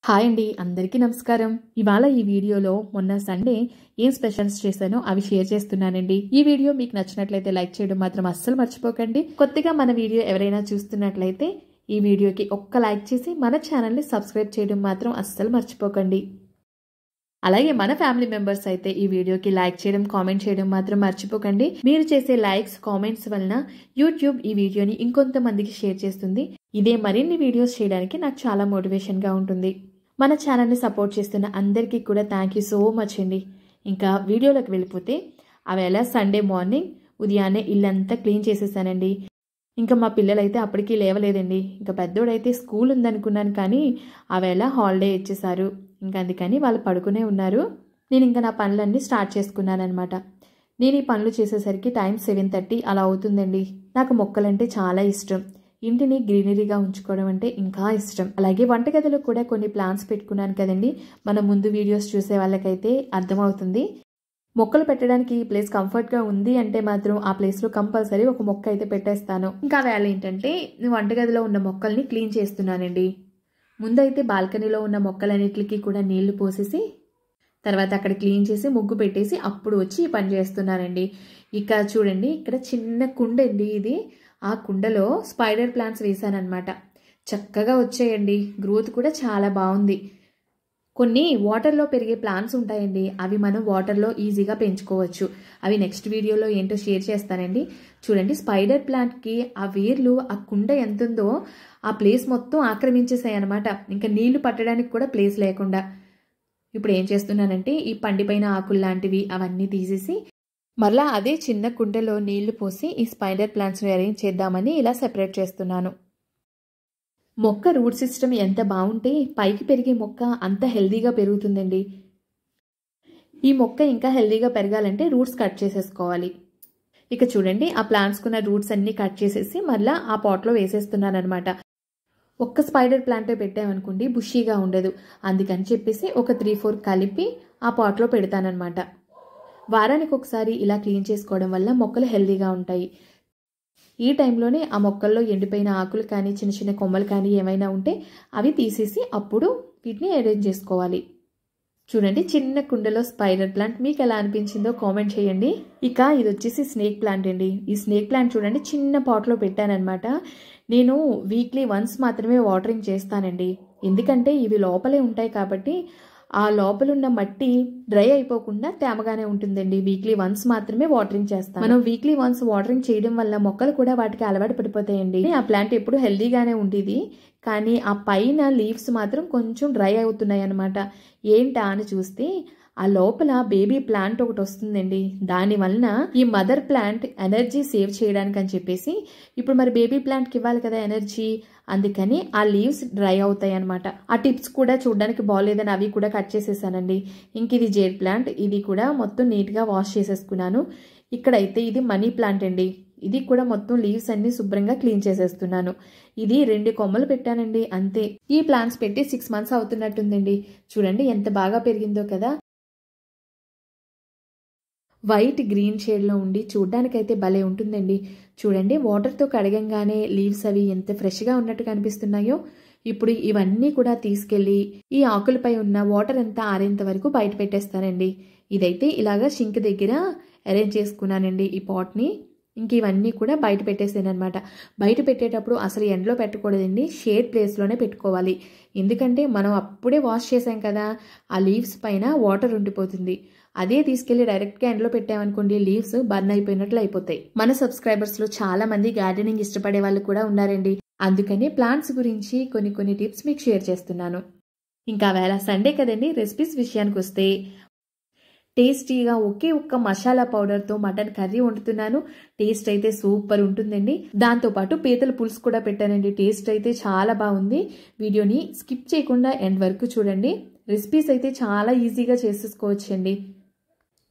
Hi అండి, అందరికీ నమస్కారం. ఇవాళ ఈ వీడియోలో మొన్న సండే ఏం స్పెషల్స్ చేశానో అవి షేర్ చేస్తున్నానండి. ఈ వీడియో మీకు నచ్చినట్లయితే లైక్ చేయడం మాత్రం అస్సలు మర్చిపోకండి. కొత్తగా మన వీడియో ఎవరైనా చూస్తున్నట్లయితే ఈ వీడియోకి ఒక్క లైక్ చేసి మన ఛానల్ని సబ్స్క్రైబ్ చేయడం మాత్రం అస్సలు మర్చిపోకండి. అలాగే మన ఫ్యామిలీ మెంబర్స్ అయితే ఈ వీడియోకి లైక్ చేయడం, కామెంట్ చేయడం మాత్రం మర్చిపోకండి. మీరు చేసే లైక్స్, కామెంట్స్ వలన యూట్యూబ్ ఈ వీడియోని ఇంకొంతమందికి షేర్ చేస్తుంది. ఇదే మరిన్ని వీడియోస్ చేయడానికి నాకు చాలా మోటివేషన్గా ఉంటుంది. మన ఛానల్ని సపోర్ట్ చేస్తున్న అందరికీ కూడా థ్యాంక్ యూ సో మచ్ అండి. ఇంకా వీడియోలోకి వెళ్ళిపోతే ఆవేళ సండే మార్నింగ్ ఉదయాన్నే ఇల్లంతా క్లీన్ చేసేసానండి. ఇంకా మా పిల్లలైతే అప్పటికీ లేవలేదండి. ఇంకా పెద్దోడైతే స్కూల్ ఉందనుకున్నాను, కానీ ఆవేళ హాలిడే ఇచ్చేశారు. ఇంకా అందుకని వాళ్ళు పడుకునే ఉన్నారు. నేను ఇంకా నా పనులన్నీ స్టార్ట్ చేసుకున్నాను అనమాట. నేను ఈ పనులు చేసేసరికి టైం 7:30 అలా అవుతుందండి. నాకు మొక్కలంటే చాలా ఇష్టం. ఇంటిని గ్రీనరీగా ఉంచుకోవడం అంటే ఇంకా ఇష్టం. అలాగే వంటగదిలో కూడా కొన్ని ప్లాంట్స్ పెట్టుకున్నాను కదండి. మన ముందు వీడియోస్ చూసే వాళ్ళకైతే అర్థమవుతుంది. మొక్కలు పెట్టడానికి ఈ ప్లేస్ కంఫర్ట్గా ఉంది అంటే మాత్రం ఆ ప్లేస్లో కంపల్సరీ ఒక మొక్క అయితే పెట్టేస్తాను. ఇంకా వేళ ఏంటంటే వంటగదిలో ఉన్న మొక్కల్ని క్లీన్ చేస్తున్నానండి. ముందైతే బాల్కనీలో ఉన్న మొక్కలన్నిటికీ కూడా నీళ్లు పోసేసి తర్వాత అక్కడ క్లీన్ చేసి ముగ్గు పెట్టేసి అప్పుడు వచ్చి ఈ పని చేస్తున్నానండి. ఇక చూడండి, ఇక్కడ చిన్న కుండ అండి ఇది. ఆ కుండలో స్పైడర్ ప్లాంట్స్ వేసానమాట. చక్కగా వచ్చాయండి. గ్రోత్ కూడా చాలా బాగుంది. కొన్ని వాటర్లో పెరిగే ప్లాంట్స్ ఉంటాయండి, అవి మనం వాటర్లో ఈజీగా పెంచుకోవచ్చు. అవి నెక్స్ట్ వీడియోలో ఏంటో షేర్ చేస్తానండి. చూడండి, స్పైడర్ ప్లాంట్కి ఆ వేర్లు ఆ కుండ ఎంత ఉందో ఆ ప్లేస్ మొత్తం ఆక్రమించేసాయి అనమాట. ఇంకా నీళ్లు పట్టడానికి కూడా ప్లేస్ లేకుండా. ఇప్పుడు ఏం చేస్తున్నానంటే ఈ పండిపోయిన ఆకులు లాంటివి అవన్నీ తీసేసి మరలా అదే చిన్న కుండలో నీళ్లు పోసి ఈ స్పైడర్ ప్లాంట్స్ని అరేంజ్ చేద్దామని ఇలా సెపరేట్ చేస్తున్నాను. మొక్క రూట్ సిస్టమ్ ఎంత బాగుంటే పైకి పెరిగే మొక్క అంత హెల్దీగా పెరుగుతుందండి. ఈ మొక్క ఇంకా హెల్దీగా పెరగాలంటే రూట్స్ కట్ చేసేసుకోవాలి. ఇక చూడండి, ఆ ప్లాంట్స్కున్న రూట్స్ అన్నీ కట్ చేసేసి మరలా ఆ పాట్లో వేసేస్తున్నాను అనమాట. ఒక్క స్పైడర్ ప్లాంట్ పెట్టామనుకోండి బుషీగా ఉండదు. అందుకని చెప్పేసి ఒక 3-4 కలిపి ఆ పాట్లో పెడతానమాట. వారానికి ఒకసారి ఇలా క్లీన్ చేసుకోవడం వల్ల మొక్కలు హెల్దీగా ఉంటాయి. ఈ టైంలోనే ఆ మొక్కల్లో ఎండిపోయిన ఆకులు కానీ చిన్న చిన్న కొమ్మలు కానీ ఏమైనా ఉంటే అవి తీసేసి అప్పుడు వీటిని అరేంజ్ చేసుకోవాలి. చూడండి, చిన్న కుండలో స్పైడర్ ప్లాంట్ మీకు ఎలా అనిపించిందో కామెంట్ చేయండి. ఇక ఇది వచ్చేసి స్నేక్ ప్లాంట్ అండి. ఈ స్నేక్ ప్లాంట్ చూడండి చిన్న పాట్లో పెట్టానమాట. నేను వీక్లీ వన్స్ మాత్రమే వాటరింగ్ చేస్తానండి. ఎందుకంటే ఇవి లోపలే ఉంటాయి కాబట్టి ఆ లోపలున్న మట్టి డ్రై అయిపోకుండా తేమగానే ఉంటుందండి. వీక్లీ వన్స్ మాత్రమే వాటరింగ్ చేస్తాను. మనం వీక్లీ వన్స్ వాటరింగ్ చేయడం వల్ల మొక్కలు కూడా వాటికి అలవాటు పడిపోతాయండి. ఆ ప్లాంట్ ఎప్పుడు హెల్దీగానే ఉండేది, కానీ ఆ పైన లీవ్స్ మాత్రం కొంచెం డ్రై అవుతున్నాయి అనమాట. ఏంటా అని చూస్తే ఆ లోపల బేబీ ప్లాంట్ ఒకటి వస్తుందండి. దాని వలన ఈ మదర్ ప్లాంట్ ఎనర్జీ సేవ్ చేయడానికి అని చెప్పేసి ఇప్పుడు మరి బేబీ ప్లాంట్కి ఇవ్వాలి కదా ఎనర్జీ, అందుకని ఆ లీవ్స్ డ్రై అవుతాయి అనమాట. ఆ టిప్స్ కూడా చూడడానికి బాగోలేదని అవి కూడా కట్ చేసేసానండి. ఇంక ఇది జేడ్ ప్లాంట్, ఇది కూడా మొత్తం నీట్గా వాష్ చేసేసుకున్నాను. ఇక్కడైతే ఇది మనీ ప్లాంట్ అండి. ఇది కూడా మొత్తం లీవ్స్ అన్ని శుభ్రంగా క్లీన్ చేసేస్తున్నాను. ఇది 2 కొమ్మలు పెట్టానండి అంతే. ఈ ప్లాంట్స్ పెట్టి 6 months అవుతున్నట్టుందండి. చూడండి ఎంత బాగా పెరిగిందో కదా. వైట్ గ్రీన్ షేడ్లో ఉండి చూడ్డానికైతే భలే ఉంటుందండి. చూడండి, వాటర్తో కడగంగానే లీవ్స్ అవి ఎంత ఫ్రెష్గా ఉన్నట్టు కనిపిస్తున్నాయో. ఇప్పుడు ఇవన్నీ కూడా తీసుకెళ్ళి ఈ ఆకులపై ఉన్న వాటర్ అంతా ఆరేంత వరకు బయట పెట్టేస్తానండి. ఇదైతే ఇలాగా సింక్ దగ్గర అరేంజ్ చేసుకున్నానండి ఈ పాట్ని. ఇంక ఇవన్నీ కూడా బయట పెట్టేసాను అనమాట. బయట పెట్టేటప్పుడు అసలు ఎండలో పెట్టకూడదండి, షేడ్ ప్లేస్లోనే పెట్టుకోవాలి. ఎందుకంటే మనం అప్పుడే వాష్ చేసాం కదా, ఆ లీవ్స్ పైన వాటర్ ఉండిపోతుంది. అదే తీసుకెళ్లి డైరెక్ట్గా ఎండలో పెట్టామనుకోండి లీవ్స్ బర్న్ అయిపోయినట్లు అయిపోతాయి. మన సబ్స్క్రైబర్స్లో చాలా మంది గార్డెనింగ్ ఇష్టపడే వాళ్ళు కూడా ఉన్నారండి. అందుకని ప్లాంట్స్ గురించి కొన్ని టిప్స్ మీకు షేర్ చేస్తున్నాను. ఇంకా వేళ సండే కదండి. రెసిపీస్ విషయానికి వస్తే టేస్టీగా ఒకే ఒక్క మసాలా పౌడర్తో మటన్ కర్రీ వండుతున్నాను. టేస్ట్ అయితే సూపర్ ఉంటుందండి. దాంతోపాటు పీతల పులుసు కూడా పెట్టానండి. టేస్ట్ అయితే చాలా బాగుంది. వీడియోని స్కిప్ చేయకుండా ఎండ్ వరకు చూడండి. రెసిపీస్ అయితే చాలా ఈజీగా చేసేసుకోవచ్చండి.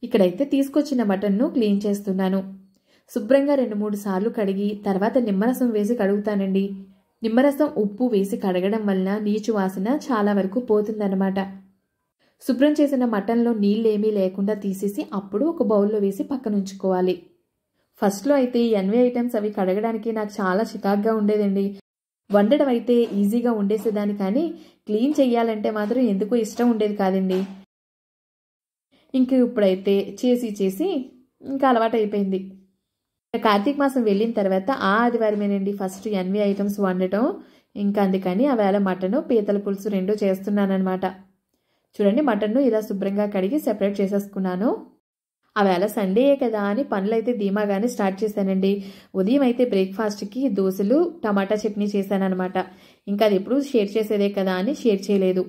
ఇక్కడైతే తీసుకొచ్చిన మటన్ను క్లీన్ చేస్తున్నాను. శుభ్రంగా 2-3 సార్లు కడిగి తర్వాత నిమ్మరసం వేసి కడుగుతానండి. నిమ్మరసం, ఉప్పు వేసి కడగడం వలన నీచు వాసన చాలా వరకు పోతుందన్నమాట. శుభ్రం చేసిన మటన్లో నీళ్ళేమీ లేకుండా తీసేసి అప్పుడు ఒక బౌల్లో వేసి పక్కన ఉంచుకోవాలి. ఫస్ట్లో అయితే ఈ ఎన్వీ ఐటమ్స్ అవి కడగడానికి నాకు చాలా చికాగ్గా ఉండేదండి. వండడం అయితే ఈజీగా వండేసేదాన్ని, కానీ క్లీన్ చెయ్యాలంటే మాత్రం ఎందుకో ఇష్టం ఉండేది కాదండి. ఇంక ఇప్పుడైతే చేసి ఇంకా అలవాటు అయిపోయింది. కార్తీక మాసం వెళ్ళిన తర్వాత ఆ ఆదివారమేనండి ఫస్ట్ ఎన్వి ఐటమ్స్ వండటం. ఇంకా అందుకని ఆ వేళ మటను పీతల పులుసు 2 చేస్తున్నానమాట. చూడండి, మటన్ను ఇలా శుభ్రంగా కడిగి సెపరేట్ చేసేసుకున్నాను. ఆ వేళ సండేయే కదా అని పనులైతే ధీమాగానే స్టార్ట్ చేశానండి. ఉదయం అయితే బ్రేక్ఫాస్ట్కి దోశలు టమాటా చట్నీ చేశానమాట. ఇంకా అది ఎప్పుడు షేర్ చేసేదే కదా అని షేర్ చేయలేదు.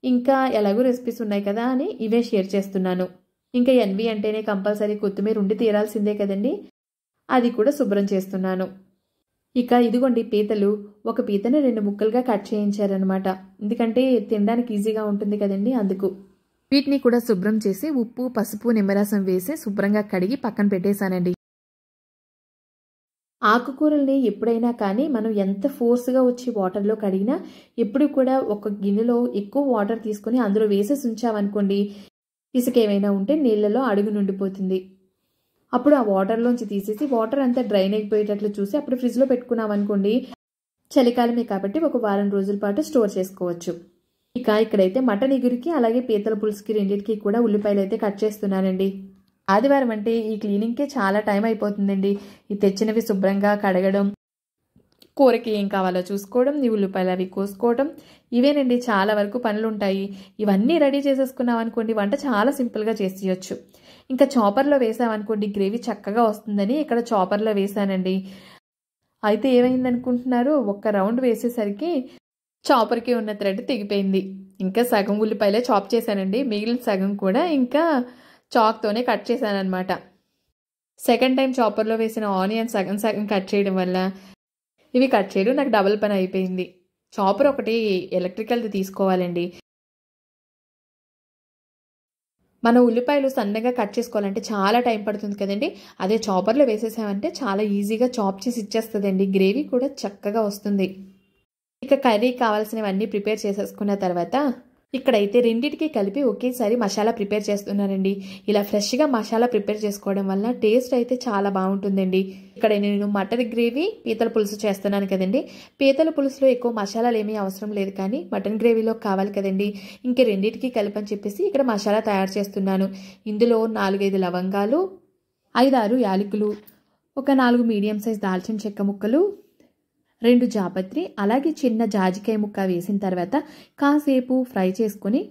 ఇంకా ఎలాగో రెసిపీస్ ఉన్నాయి కదా అని ఇవే షేర్ చేస్తున్నాను. ఇంకా ఎన్వి అంటేనే కంపల్సరీ కొత్తిమీర ఉండి తీరాల్సిందే కదండి, అది కూడా శుభ్రం చేస్తున్నాను. ఇక ఇదిగోండి పీతలు, ఒక పీతని 2 ముక్కలుగా కట్ చేయించారనమాట. ఎందుకంటే తినడానికి ఈజీగా ఉంటుంది కదండి, అందుకు. వీటిని కూడా శుభ్రం చేసి ఉప్పు, పసుపు, నిమ్మరసం వేసి శుభ్రంగా కడిగి పక్కన పెట్టేశానండి. ఆకుకూరల్ని ఎప్పుడైనా కానీ మనం ఎంత ఫోర్స్గా వచ్చి వాటర్లో కడిగినా ఎప్పుడు కూడా ఒక గిన్నెలో ఎక్కువ వాటర్ తీసుకొని అందులో వేసేసి ఉంచామనుకోండి, ఇసుక ఏమైనా ఉంటే నీళ్ళలో అడుగు నుండిపోతుంది. అప్పుడు ఆ వాటర్లోంచి తీసేసి వాటర్ అంతా డ్రైన్ అయిపోయేటట్లు చూసి అప్పుడు ఫ్రిడ్జ్లో పెట్టుకున్నామనుకోండి, చలికాలమే కాబట్టి ఒక వారం రోజుల పాటు స్టోర్ చేసుకోవచ్చు. ఇక ఇక్కడైతే మటన్ ఇగురికి అలాగే పీతల పులుసుకి రెండింటికి కూడా ఉల్లిపాయలు అయితే కట్ చేస్తున్నానండి. ఆదివారం అంటే ఈ క్లీనింగ్కే చాలా టైం అయిపోతుందండి. ఈ తెచ్చినవి శుభ్రంగా కడగడం, కూరకి ఏం కావాలో చూసుకోవడం, ఈ ఉల్లిపాయలు అవి కోసుకోవడం, ఇవేనండి చాలా వరకు పనులు ఉంటాయి. ఇవన్నీ రెడీ చేసేసుకున్నాం అనుకోండి, వంట చాలా సింపుల్గా చేసేయచ్చు. ఇంకా చాపర్లో వేసామనుకోండి గ్రేవీ చక్కగా వస్తుందని ఇక్కడ చాపర్లో వేసానండి. అయితే ఏమైందనుకుంటున్నారు, ఒక్క రౌండ్ వేసేసరికి చాపర్కి ఉన్న థ్రెడ్ తెగిపోయింది. ఇంకా సగం ఉల్లిపాయలే చాప్ చేశానండి, మిగిలిన సగం కూడా ఇంకా చాక్తోనే కట్ చేశానమాట. సెకండ్ టైం చాపర్లో వేసిన ఆనియన్ సగం సగం కట్ చేయడం వల్ల ఇవి కట్ చేయడం నాకు డబుల్ పని అయిపోయింది. చాపర్ ఒకటి ఎలక్ట్రికల్ది తీసుకోవాలండి. మన ఉల్లిపాయలు సన్నగా కట్ చేసుకోవాలంటే చాలా టైం పడుతుంది కదండి, అదే చాపర్లో వేసేసామంటే చాలా ఈజీగా చాప్ చేసి ఇచ్చేస్తుందండి. గ్రేవీ కూడా చక్కగా వస్తుంది. ఇక కర్రీ కావాల్సినవన్నీ ప్రిపేర్ చేసేసుకున్న తర్వాత ఇక్కడైతే రెండింటికి కలిపి ఒకేసారి మసాలా ప్రిపేర్ చేస్తున్నానండి. ఇలా ఫ్రెష్గా మసాలా ప్రిపేర్ చేసుకోవడం వల్ల టేస్ట్ అయితే చాలా బాగుంటుందండి. ఇక్కడ నేను మటన్ గ్రేవీ పీతల పులుసు చేస్తున్నాను కదండి. పీతల పులుసులో ఎక్కువ మసాలాలు ఏమీ అవసరం లేదు, కానీ మటన్ గ్రేవీలో కావాలి కదండి. ఇంక రెండింటికి కలిపని చెప్పేసి ఇక్కడ మసాలా తయారు చేస్తున్నాను. ఇందులో 4-5 లవంగాలు, 5-6 యాలకులు, ఒక 4 మీడియం సైజ్ దాల్చిన చెక్క ముక్కలు, 2 జాపత్రి, అలాగే చిన్న జాజికాయ ముక్క వేసిన తర్వాత కాసేపు ఫ్రై చేసుకొని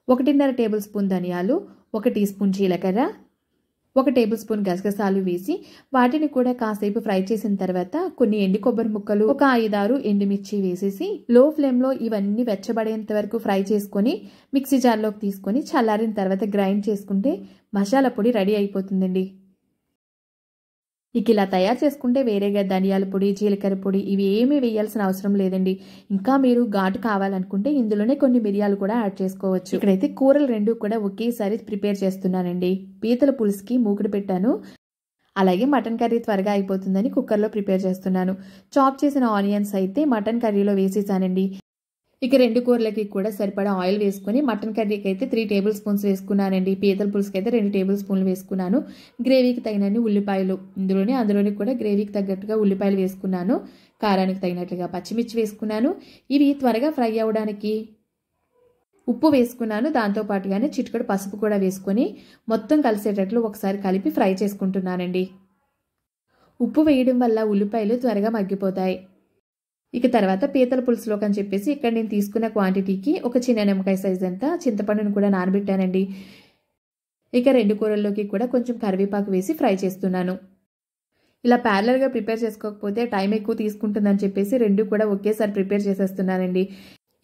1.5 టేబుల్ స్పూన్ ధనియాలు, 1 టీ స్పూన్ జీలకర్ర, 1 టేబుల్ స్పూన్ గసగసాలు వేసి వాటిని కూడా కాసేపు ఫ్రై చేసిన తర్వాత కొన్ని ఎండు కొబ్బరి ముక్కలు, ఒక 5-6 ఎండుమిర్చి వేసేసి లో ఫ్లేమ్లో ఇవన్నీ వెచ్చబడేంత వరకు ఫ్రై చేసుకొని మిక్సీ జార్లోకి తీసుకొని చల్లారిన తర్వాత గ్రైండ్ చేసుకుంటే మసాలా పొడి రెడీ అయిపోతుందండి. ఇక ఇలా తయారు చేసుకుంటే వేరేగా ధనియాల పొడి, జీలకర్ర పొడి ఇవి ఏమీ వేయాల్సిన అవసరం లేదండి. ఇంకా మీరు ఘాటు కావాలనుకుంటే ఇందులోనే కొన్ని మిరియాలు కూడా యాడ్ చేసుకోవచ్చు. ఇక్కడైతే కూరలు 2 కూడా ఒకేసారి ప్రిపేర్ చేస్తున్నానండి. పీతల పులుసుకి మూకుడు పెట్టాను, అలాగే మటన్ కర్రీ త్వరగా అయిపోతుందని కుక్కర్లో ప్రిపేర్ చేస్తున్నాను. చాప్ చేసిన ఆనియన్స్ అయితే మటన్ కర్రీలో వేసేసానండి. ఇక 2 కూరలకి కూడా సరిపడా ఆయిల్ వేసుకొని మటన్ కర్రీకి అయితే 3 టేబుల్ స్పూన్స్ వేసుకున్నానండి. పీతల పులుసుకి అయితే 2 టేబుల్ స్పూన్లు వేసుకున్నాను. గ్రేవీకి తగినన్ని ఉల్లిపాయలు అందులోనే కూడా గ్రేవీకి తగ్గట్టుగా ఉల్లిపాయలు వేసుకున్నాను. కారానికి తగినట్లుగా పచ్చిమిర్చి వేసుకున్నాను. ఇవి త్వరగా ఫ్రై అవ్వడానికి ఉప్పు వేసుకున్నాను. దాంతోపాటుగానే చిటికెడు పసుపు కూడా వేసుకొని మొత్తం కలిసేటట్లు ఒకసారి కలిపి ఫ్రై చేసుకుంటున్నానండి. ఉప్పు వేయడం వల్ల ఉల్లిపాయలు త్వరగా మగ్గిపోతాయి. ఇక తర్వాత పీతల పులుసులోకి అని చెప్పేసి ఇక్కడ నేను తీసుకున్న క్వాంటిటీకి ఒక చిన్న నిమ్మకాయ సైజ్ అంతా చింతపండును కూడా నానబెట్టానండి. ఇక 2 కూరల్లోకి కూడా కొంచెం కరివేపాకు వేసి ఫ్రై చేస్తున్నాను. ఇలా ప్యారలల్గా ప్రిపేర్ చేసుకోకపోతే టైం ఎక్కువ తీసుకుంటుందని చెప్పేసి 2 కూడా ఒకేసారి ప్రిపేర్ చేసేస్తున్నానండి.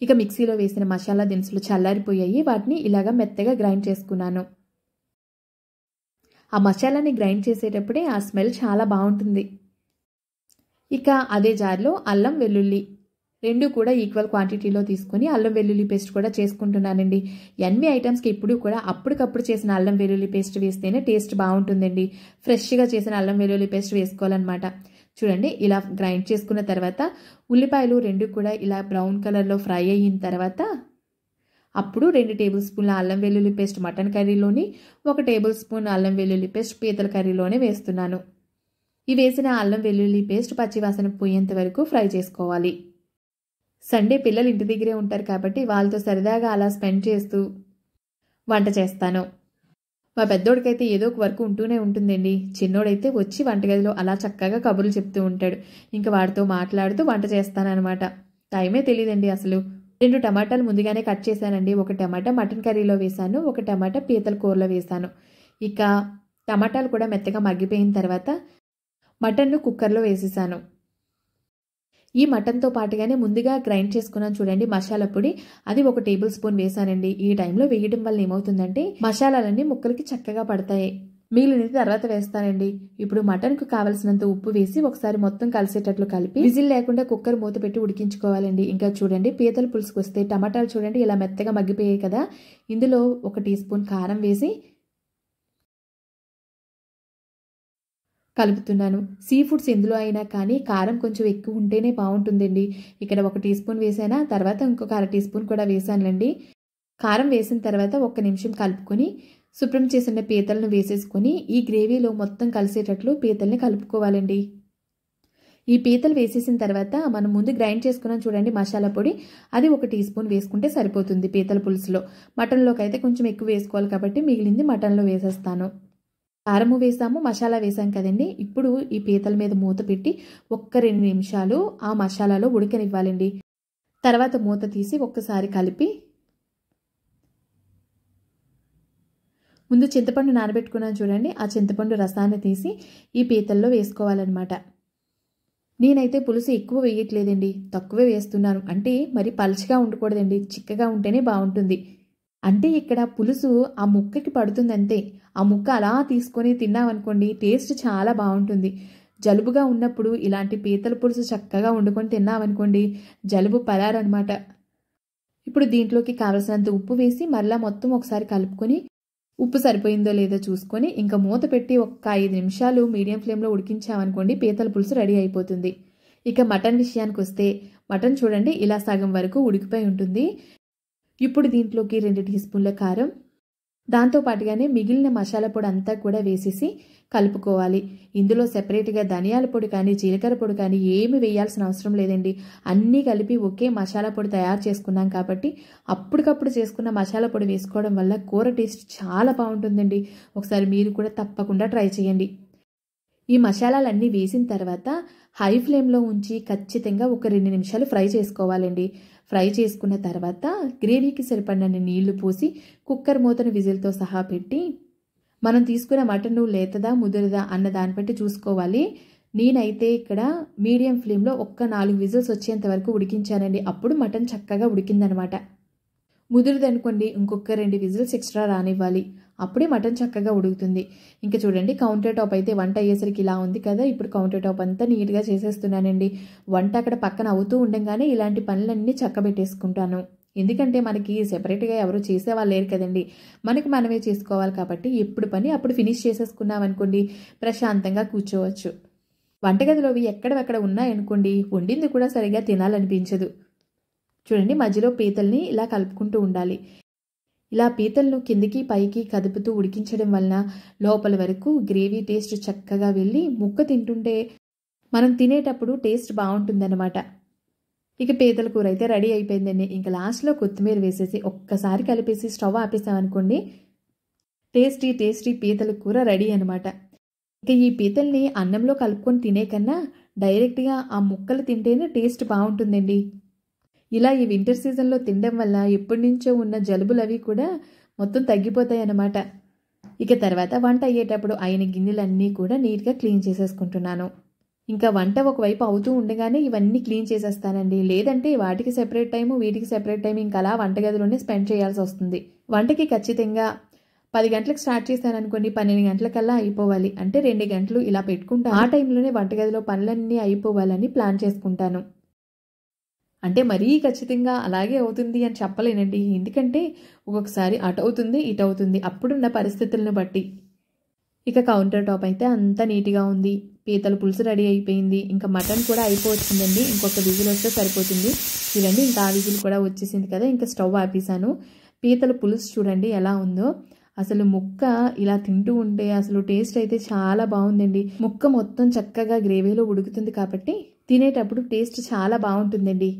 ఇక మిక్సీలో వేసిన మసాలా దినుసులు చల్లారిపోయాయి, వాటిని ఇలాగా మెత్తగా గ్రైండ్ చేసుకున్నాను. ఆ మసాలాని గ్రైండ్ చేసేటప్పుడే ఆ స్మెల్ చాలా బాగుంటుంది. ఇక అదే జార్లో అల్లం వెల్లుల్లి 2 కూడా ఈక్వల్ క్వాంటిటీలో తీసుకొని అల్లం వెల్లుల్లి పేస్ట్ కూడా చేసుకుంటున్నానండి. ఎన్ని ఐటమ్స్కి ఇప్పుడు కూడా అప్పటికప్పుడు చేసిన అల్లం వెల్లుల్లి పేస్ట్ వేస్తేనే టేస్ట్ బాగుంటుందండి. ఫ్రెష్గా చేసిన అల్లం వెల్లుల్లి పేస్ట్ వేసుకోవాలన్నమాట. చూడండి, ఇలా గ్రైండ్ చేసుకున్న తర్వాత ఉల్లిపాయలు 2 కూడా ఇలా బ్రౌన్ కలర్లో ఫ్రై అయిన తర్వాత అప్పుడు 2 టేబుల్ స్పూన్ల అల్లం వెల్లుల్లి పేస్ట్ మటన్ కర్రీలోని, 1 టేబుల్ స్పూన్ అల్లం వెల్లుల్లి పేస్ట్ పీతల కర్రీలోనే వేస్తున్నాను. ఈ వేసిన అల్లం వెల్లుల్లి పేస్ట్ పచ్చివాసన పోయేంత వరకు ఫ్రై చేసుకోవాలి. సండే పిల్లలు ఇంటి దగ్గరే ఉంటారు కాబట్టి వాళ్ళతో సరదాగా అలా స్పెండ్ చేస్తూ వంట చేస్తాను. మా పెద్దోడికైతే ఏదో ఒక వర్క్ ఉంటూనే ఉంటుందండి. చిన్నోడైతే వచ్చి వంటగదిలో అలా చక్కగా కబుర్లు చెప్తూ ఉంటాడు. ఇంకా వాడితో మాట్లాడుతూ వంట చేస్తానన్నమాట. టైమే తెలియదండి అసలు. 2 టమాటాలు ముందుగానే కట్ చేశానండి. ఒక టమాటా మటన్ కర్రీలో వేశాను, ఒక టమాటా పీతల కూరలో వేశాను. ఇక టమాటాలు కూడా మెత్తగా మగ్గిపోయిన తర్వాత మటన్ను కుక్కర్లో వేసేసాను. ఈ మటన్తో పాటుగానే ముందుగా గ్రైండ్ చేసుకున్నాను చూడండి మసాలా పొడి, అది 1 టేబుల్ స్పూన్ వేసానండి. ఈ టైంలో వేయడం వల్ల ఏమవుతుందంటే మసాలాలన్నీ ముక్కలకి చక్కగా పడతాయి. మిగిలినది తర్వాత వేస్తానండి. ఇప్పుడు మటన్కు కావలసినంత ఉప్పు వేసి ఒకసారి మొత్తం కలిసేటట్లు కలిపి విజిల్ లేకుండా కుక్కర్ మూత పెట్టి ఉడికించుకోవాలండి. ఇంకా చూడండి పీతల పులుసుకు వస్తే టమాటాలు చూడండి ఇలా మెత్తగా మగ్గిపోయాయి కదా. ఇందులో 1 టీ స్పూన్ కారం వేసి కలుపుతున్నాను. సీ ఫుడ్స్ ఎందులో అయినా కానీ కారం కొంచెం ఎక్కువ ఉంటేనే బాగుంటుందండి. ఇక్కడ 1 టీ స్పూన్ వేసానా, తర్వాత ఇంకొక 1/2 టీ స్పూన్ కూడా వేసానులేండి. కారం వేసిన తర్వాత 1 నిమిషం కలుపుకొని శుభ్రం చేసిన పీతలను వేసేసుకొని ఈ గ్రేవీలో మొత్తం కలిసేటట్లు పీతల్ని కలుపుకోవాలండి. ఈ పీతలు వేసేసిన తర్వాత మనం ముందు గ్రైండ్ చేసుకున్నాం చూడండి మసాలా పొడి, అది 1 టీ స్పూన్ వేసుకుంటే సరిపోతుంది పీతల పులుసులో. మటన్లోకి అయితే కొంచెం ఎక్కువ వేసుకోవాలి కాబట్టి మిగిలింది మటన్లో వేసేస్తాను. కారము వేసాము, మసాలా వేసాం కదండి. ఇప్పుడు ఈ పీతల మీద మూత పెట్టి 1-2 నిమిషాలు ఆ మసాలాలో ఉడకనివ్వాలండి. తర్వాత మూత తీసి ఒక్కసారి కలిపి ముందు చింతపండు నానబెట్టుకున్నాను చూడండి, ఆ చింతపండు రసాన్ని తీసి ఈ పీతల్లో వేసుకోవాలన్నమాట. నేనైతే పులుసు ఎక్కువ వేయట్లేదండి, తక్కువే వేస్తున్నాను. అంటే మరి పలుచగా ఉండకూడదండి, చిక్కగా ఉంటేనే బాగుంటుంది. అంటే ఇక్కడ పులుసు ఆ ముక్కకి పడుతుందంతే. ఆ ముక్క అలా తీసుకొని తిన్నామనుకోండి టేస్ట్ చాలా బాగుంటుంది. జలుబుగా ఉన్నప్పుడు ఇలాంటి పీతల పులుసు చక్కగా వండుకొని తిన్నామనుకోండి జలుబు పరారనమాట. ఇప్పుడు దీంట్లోకి కావలసినంత ఉప్పు వేసి మరలా మొత్తం ఒకసారి కలుపుకొని ఉప్పు సరిపోయిందో లేదో చూసుకొని ఇంకా మూత పెట్టి 5 నిమిషాలు మీడియం ఫ్లేమ్లో ఉడికించామనుకోండి పీతల పులుసు రెడీ అయిపోతుంది. ఇక మటన్ విషయానికి వస్తే మటన్ చూడండి ఇలా సగం వరకు ఉడికిపోయి ఉంటుంది. ఇప్పుడు దీంట్లోకి 2 టీ స్పూన్ల కారం, దాంతోపాటుగానే మిగిలిన మసాలా పొడి అంతా కూడా వేసేసి కలుపుకోవాలి. ఇందులో సెపరేట్గా ధనియాల పొడి కానీ జీలకర్ర పొడి కానీ ఏమి వేయాల్సిన అవసరం లేదండి. అన్నీ కలిపి ఒకే మసాలా పొడి తయారు చేసుకున్నాం కాబట్టి అప్పటికప్పుడు చేసుకున్న మసాలా పొడి వేసుకోవడం వల్ల కూర టేస్ట్ చాలా బాగుంటుందండి. ఒకసారి మీరు కూడా తప్పకుండా ట్రై చేయండి. ఈ మసాలాలన్నీ వేసిన తర్వాత హై ఫ్లేమ్లో ఉంచి ఖచ్చితంగా 2 నిమిషాలు ఫ్రై చేసుకోవాలండి. ఫ్రై చేసుకున్న తర్వాత గ్రేవీకి సరిపడినన్ని నీళ్లు పోసి కుక్కర్ మూతను విజిల్తో సహా పెట్టి మనం తీసుకున్న మటన్ లేతదా ముదురుదా అన్న దాన్ని బట్టి చూసుకోవాలి. నేనైతే ఇక్కడ మీడియం ఫ్లేమ్లో 4 విజిల్స్ వచ్చేంత వరకు ఉడికించానండి. అప్పుడు మటన్ చక్కగా ఉడికిందనమాట. ముదురుదనుకోండి ఇంకొక 2 విజిల్స్ ఎక్స్ట్రా రానివ్వాలి. అప్పుడే మటన్ చక్కగా ఉడుకుతుంది. ఇంకా చూడండి కౌంటర్ టాప్ అయితే వంట అయ్యేసరికి ఇలా ఉంది కదా. ఇప్పుడు కౌంటర్ టాప్ అంతా నీట్గా చేసేస్తున్నానండి. వంట అక్కడ పక్కన అవుతూ ఉండగానే ఇలాంటి పనులన్నీ చక్కబెట్టేసుకుంటాను. ఎందుకంటే మనకి సెపరేట్గా ఎవరు చేసేవాళ్ళు లేరు కదండి, మనకి మనమే చేసుకోవాలి కాబట్టి ఎప్పుడు పని అప్పుడు ఫినిష్ చేసేసుకున్నాం అనుకోండి ప్రశాంతంగా కూర్చోవచ్చు. వంటగదిలోవి ఎక్కడెక్కడ ఉన్నాయనుకోండి వండింది కూడా సరిగా తినాలనిపించదు. చూడండి మధ్యలో పీతల్ని ఇలా కలుపుకుంటూ ఉండాలి. ఇలా పీతలను కిందికి పైకి కదుపుతూ ఉడికించడం వలన లోపల వరకు గ్రేవీ టేస్ట్ చక్కగా వెళ్ళి ముక్క తింటుంటే మనం తినేటప్పుడు టేస్ట్ బాగుంటుందన్నమాట. ఇక పీతల కూర అయితే రెడీ అయిపోయిందండి. ఇంకా లాస్ట్లో కొత్తిమీర వేసేసి ఒక్కసారి కలిపేసి స్టవ్ ఆపేసామనుకోండి టేస్టీ పీతల కూర రెడీ అనమాట. ఇక ఈ పీతల్ని అన్నంలో కలుపుకొని తినే కన్నా డైరెక్ట్గా ఆ ముక్కలు తింటేనే టేస్ట్ బాగుంటుందండి. ఇలా ఈ వింటర్ సీజన్లో తినడం వల్ల ఎప్పటి నుంచో ఉన్న జలుబులు అవి కూడా మొత్తం తగ్గిపోతాయి అన్నమాట. ఇక తర్వాత వంట అయ్యేటప్పుడు అయిన గిన్నెలన్నీ కూడా నీట్గా క్లీన్ చేసేసుకుంటున్నాను. ఇంకా వంట ఒకవైపు అవుతూ ఉండగానే ఇవన్నీ క్లీన్ చేసేస్తానండి. లేదంటే వాటికి సెపరేట్ టైము వీటికి సెపరేట్ టైం ఇంకా అలా వంటగదిలోనే స్పెండ్ చేయాల్సి వస్తుంది. వంటకి ఖచ్చితంగా 10 గంటలకు స్టార్ట్ చేశాననుకోండి 12 గంటలకల్లా అయిపోవాలి. అంటే 2 గంటలు ఇలా పెట్టుకుంటాను. ఆ టైంలోనే వంటగదిలో పనులన్నీ అయిపోవాలని ప్లాన్ చేసుకుంటాను. అంటే మరీ ఖచ్చితంగా అలాగే అవుతుంది అని చెప్పలేనండి. ఎందుకంటే ఒక్కొక్కసారి అటు అవుతుంది ఇటు అవుతుంది అప్పుడున్న పరిస్థితులను బట్టి. ఇక కౌంటర్ టాప్ అయితే అంతా నీట్గా ఉంది. పీతల పులుసు రెడీ అయిపోయింది. ఇంకా మటన్ కూడా అయిపోవచ్చిందండి. ఇంకొక విజిల్ వస్తే సరిపోతుంది. చూడండి ఇంకా ఆ విజిల్ కూడా వచ్చేసింది కదా. ఇంకా స్టవ్ ఆపేసాను. పీతల పులుసు చూడండి ఎలా ఉందో. అసలు ముక్క ఇలా తింటూ ఉంటే అసలు టేస్ట్ అయితే చాలా బాగుందండి. ముక్క మొత్తం చక్కగా గ్రేవీలో ఉడుకుతుంది కాబట్టి తినేటప్పుడు టేస్ట్ చాలా బాగుంటుందండి.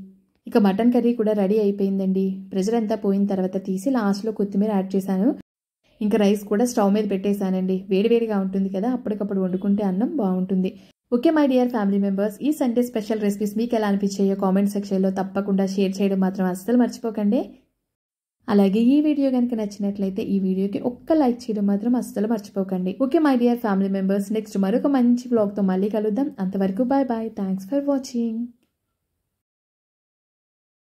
ఇక మటన్ కర్రీ కూడా రెడీ అయిపోయిందండి. ప్రెషర్ అంతా పోయిన తర్వాత తీసి లాస్ట్లో కొత్తిమీర యాడ్ చేశాను. ఇంకా రైస్ కూడా స్టవ్ మీద పెట్టేశానండి. వేడివేడిగా ఉంటుంది కదా, అప్పటికప్పుడు వండుకుంటే అన్నం బాగుంటుంది. Okay my dear family members, ఈ సండే స్పెషల్ రెసిపీస్ మీకు ఎలా అనిపించాయో కామెంట్ సెక్షన్లో తప్పకుండా షేర్ చేయడం మాత్రం అస్సలు మర్చిపోకండి. అలాగే ఈ వీడియో కనుక నచ్చినట్లయితే ఈ వీడియోకి ఒక్క లైక్ చేయడం మాత్రం అస్సలు మర్చిపోకండి. Okay my dear family members, next మరొక మంచి బ్లాగ్తో మళ్ళీ కలుద్దాం. అంతవరకు bye bye. Thanks for watching.